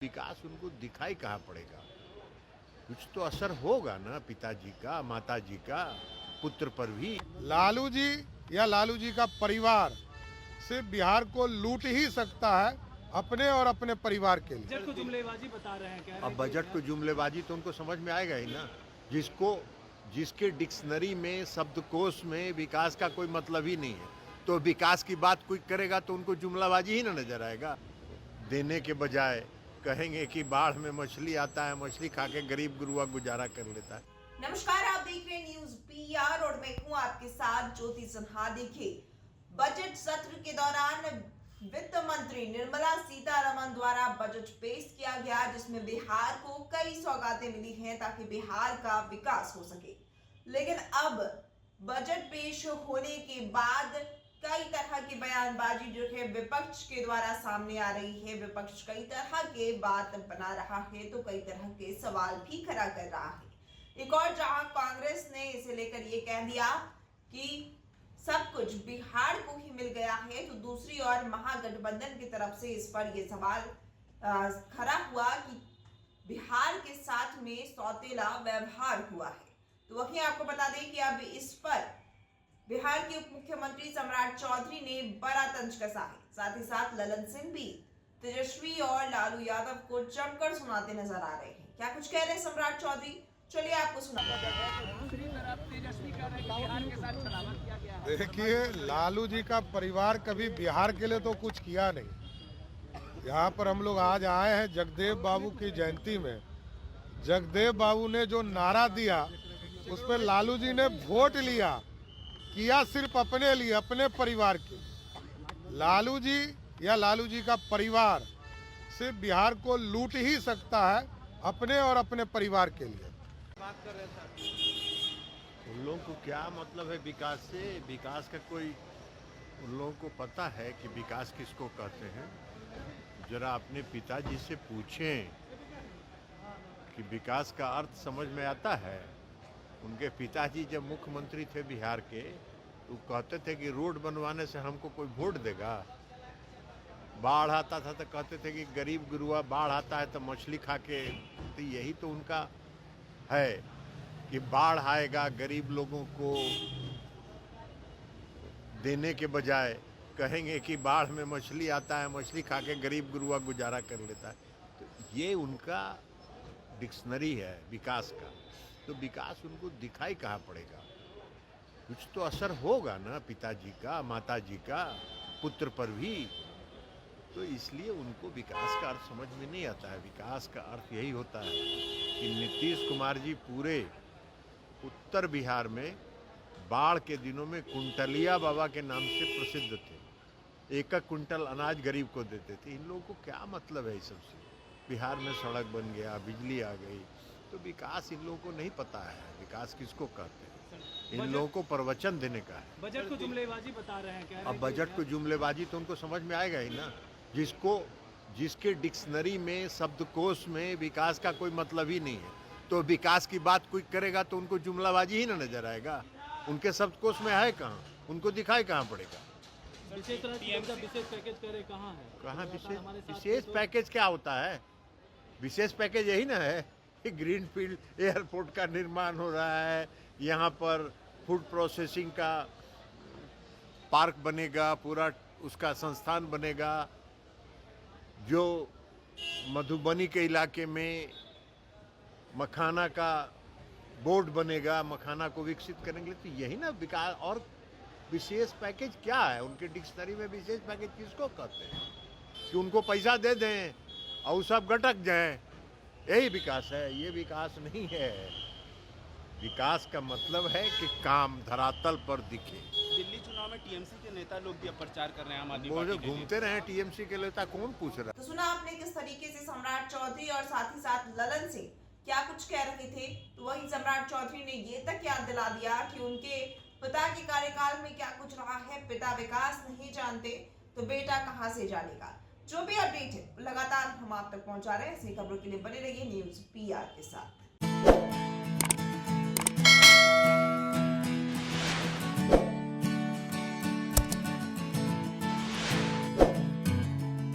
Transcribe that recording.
विकास उनको दिखाई कहाँ पड़ेगा। कुछ तो असर होगा ना पिताजी का, माताजी का, पुत्र पर भी। लालू जी या लालू जी का परिवार सिर्फ बिहार को लूट ही सकता है अपने और अपने परिवार के लिए। बजट को जुमलेबाजी बता रहे हैं, कह रहे हैं अब बजट को जुमलेबाजी तो उनको समझ में आएगा ही ना। जिसके डिक्शनरी में, शब्दकोश में विकास का कोई मतलब ही नहीं है, तो विकास की बात कोई करेगा तो उनको जुमलाबाजी ही ना नजर आएगा। देने के बजाय कहेंगे कि बाढ़ में मछली आता है, मछली खा के गरीब गुरुआ गुजारा कर लेता है। नमस्कार, आप देख रहे हैं न्यूज पीआर और मैं हूं आपके साथ ज्योति सिन्हा। देखिए, बजट सत्र के दौरान वित्त मंत्री निर्मला सीतारमण द्वारा बजट पेश किया गया, जिसमें बिहार को कई सौगातें मिली हैं ताकि बिहार का विकास हो सके। लेकिन अब बजट पेश होने के बाद कई तरह की बयानबाजी जो है विपक्ष के द्वारा सामने आ रही है। विपक्ष कई तरह के बात बना रहा है तो कई तरह के सवाल भी खड़ा कर रहा है। एक और जहां कांग्रेस ने इसे लेकर ये कह दिया कि सब कुछ बिहार को ही मिल गया है, तो दूसरी ओर महागठबंधन की तरफ से इस पर यह सवाल खड़ा हुआ कि बिहार के साथ में सौतेला व्यवहार हुआ है। तो वहीं आपको बता दें कि अब इस पर बिहार के उप मुख्यमंत्री सम्राट चौधरी ने बड़ा तंज कसा है। साथ ही साथ ललन सिंह भी तेजस्वी और लालू यादव को जमकर सुनाते नजर आ रहे हैं। क्या कुछ कह रहे हैं सम्राट चौधरी, चलिए आपको सुनाते हैं। देखिए, लालू जी का परिवार कभी बिहार के लिए तो कुछ किया नहीं। यहाँ पर हम लोग आज आए हैं जगदेव बाबू की जयंती में। जगदेव बाबू ने जो नारा दिया उस पर लालू जी ने वोट लिया, किया सिर्फ अपने लिए, अपने परिवार के। लालू जी या लालू जी का परिवार सिर्फ बिहार को लूट ही सकता है अपने और अपने परिवार के लिए। उन लोगों को क्या मतलब है विकास से? विकास का कोई उन लोगों को पता है कि विकास किसको कहते हैं? जरा अपने पिताजी से पूछें कि विकास का अर्थ समझ में आता है। उनके पिताजी जब मुख्यमंत्री थे बिहार के तो कहते थे कि रोड बनवाने से हमको कोई वोट देगा। बाढ़ आता था तो कहते थे कि गरीब गुरुआ बाढ़ आता है तो मछली खा के, तो यही तो उनका है कि बाढ़ आएगा, गरीब लोगों को देने के बजाय कहेंगे कि बाढ़ में मछली आता है, मछली खा के गरीब गुरुआ गुजारा कर लेता है। तो ये उनका डिक्शनरी है विकास का। तो विकास उनको दिखाई कहाँ पड़ेगा। कुछ तो असर होगा ना पिताजी का, माताजी का, पुत्र पर भी। तो इसलिए उनको विकास का अर्थ समझ में नहीं आता है। विकास का अर्थ यही होता है कि नीतीश कुमार जी पूरे उत्तर बिहार में बाढ़ के दिनों में कुंटलिया बाबा के नाम से प्रसिद्ध थे। एक कुंटल अनाज गरीब को देते थे। इन लोगों को क्या मतलब है इस सबसे? बिहार में सड़क बन गया, बिजली आ गई, तो विकास इन लोगों को नहीं पता है। विकास किसको कहते हैं? इन लोगों को प्रवचन देने का है। बजट को जुमलेबाजी बता रहे हैं, कह रहे हैं अब बजट को जुमलेबाजी तो उनको समझ में आएगा ही ना। जिसके डिक्शनरी में, शब्दकोश में विकास का कोई मतलब ही नहीं है, तो विकास की बात कोई करेगा तो उनको जुमलाबाजी ही ना नजर आएगा। उनके शब्दकोश में है कहाँ? उनको दिखाई कहाँ पड़ेगा? विशेष पैकेज करे कहाँ है? कहाँ विशेष पैकेज क्या होता है? विशेष पैकेज यही ना है कि ग्रीनफील्ड एयरपोर्ट का निर्माण हो रहा है, यहाँ पर फूड प्रोसेसिंग का पार्क बनेगा, पूरा उसका संस्थान बनेगा। जो मधुबनी के इलाके में मखाना का बोर्ड बनेगा, मखाना को विकसित करेंगे, तो यही ना विकास। और विशेष पैकेज क्या है? उनके डिक्शनरी में विशेष पैकेज किसको कहते हैं? कि उनको पैसा दे दें और सब गटक जाएं, यही विकास है? ये विकास नहीं है। विकास का मतलब है कि काम धरातल पर दिखे। दिल्ली चुनाव में टीएमसी के नेता लोग भी अब प्रचार कर रहे हैं। आम आदमी वो पार्टी जो के लिए घूमते रहे टीएमसी के नेता, कौन पूछ रहा? तो सुना आपने किस तरीके से सम्राट चौधरी और साथ ही साथ ललन सिंह क्या कुछ कह रहे थे। तो वहीं सम्राट चौधरी ने ये तक याद दिला दिया कि उनके पिता के कार्यकाल में क्या कुछ रहा है। पिता विकास नहीं जानते तो बेटा कहां से जानेगा। जो भी अपडेट है लगातार हम आप तक पहुंचा रहे हैं। ऐसी खबरों के लिए बने रहिए न्यूज पीआर के साथ।